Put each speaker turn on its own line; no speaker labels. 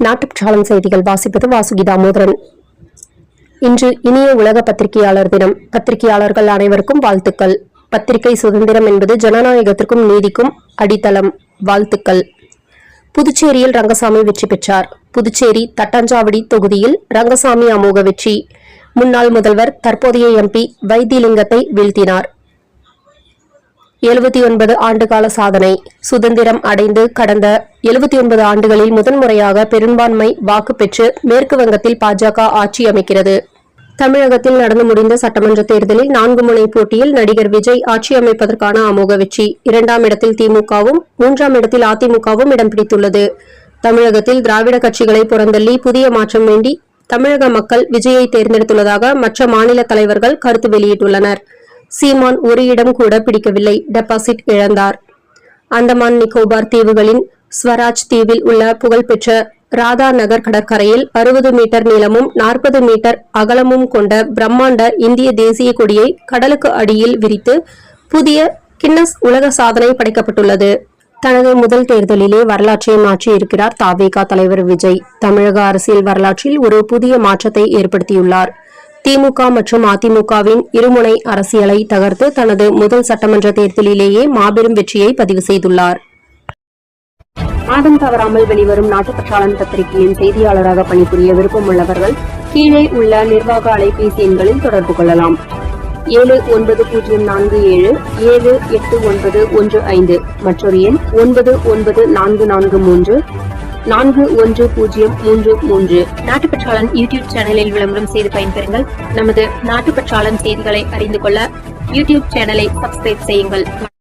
நாட்டுப்பற்றாளன் செய்திகள் வாசிப்பது வாசுகி தாமோதரன். இன்று இனிய உலக பத்திரிகையாளர் தினம். பத்திரிகையாளர்கள் அனைவருக்கும் வாழ்த்துக்கள். பத்திரிகை சுதந்திரம் என்பது ஜனநாயகத்திற்கும் நீதிக்கும் அடித்தளம். வாழ்த்துக்கள். புதுச்சேரியில் ரங்கசாமி வெற்றி பெற்றார். புதுச்சேரி தட்டாஞ்சாவடி தொகுதியில் ரங்கசாமி அமோக வெற்றி. முன்னாள் முதல்வர் தற்போதைய எம்பி வைத்திலிங்கத்தை வீழ்த்தினார். 79 ஆண்டுகால சாதனை. சுதந்திரம் அடைந்து கடந்த 79 ஆண்டுகளில் முதன்முறையாக பெரும்பான்மை வாக்கு பெற்று மேற்கு வங்கத்தில் பாஜக ஆட்சி அமைக்கிறது. தமிழகத்தில் நடந்து முடிந்த சட்டமன்ற தேர்தலில் 4 முனை போட்டியில் நடிகர் விஜய் ஆட்சி அமைப்பதற்கான அமோக வெற்றி. 2ஆம் இடத்தில் திமுகவும் 3ஆம் இடத்தில் அதிமுகவும் இடம் பிடித்துள்ளது. தமிழகத்தில் திராவிட கட்சிகளை புறந்தள்ளி புதிய மாற்றம் வேண்டி தமிழக மக்கள் விஜயை தேர்ந்தெடுத்துள்ளதாக மற்ற மாநில தலைவர்கள் கருத்து வெளியிட்டுள்ளனர். சீமான் ஒரு இடம் கூட பிடிக்கவில்லை, டெபாசிட் இழந்தார். அந்தமான் நிக்கோபார் தீவுகளின் ஸ்வராஜ் தீவில் உள்ள புகழ்பெற்ற ராதா நகர் கடற்கரையில் 60 மீட்டர் நீளமும் 40 மீட்டர் அகலமும் கொண்ட பிரம்மாண்ட இந்திய தேசிய கொடியை கடலுக்கு அடியில் விரித்து புதிய கின்னஸ் உலக சாதனை படைக்கப்பட்டுள்ளது. தனது முதல் தேர்தலிலே வரலாற்றை மாற்றி இருக்கிறார் தவேக தலைவர் விஜய். தமிழக அரசியல் வரலாற்றில் ஒரு புதிய மாற்றத்தை ஏற்படுத்தியுள்ளார். திமுக மற்றும் அதிமுகவின் இருமுனை அரசியலை தகர்த்து தனது முதல் சட்டமன்ற தேர்தலிலேயே மாபெரும் வெற்றியை பதிவு செய்துள்ளார். மாதம் தவறாமல் வெளிவரும் நாட்டுப்பற்றாளன் பத்திரிகையின் செய்தியாளராக பணிபுரிய விருப்பம் உள்ளவர்கள் கீழே உள்ள நிர்வாக அலைபேசி எண்களில் தொடர்பு கொள்ளலாம். 7947789115 மற்றொரு எண் 994434 4103. நாட்டுப்பற்றாளன் யூடியூப் சேனலில் விளம்பரம் செய்து பயன்பெறுங்கள். நமது நாட்டுப்பற்றாளன் செய்திகளை அறிந்து கொள்ள யூடியூப் சேனலை சப்ஸ்கிரைப் செய்யுங்கள்.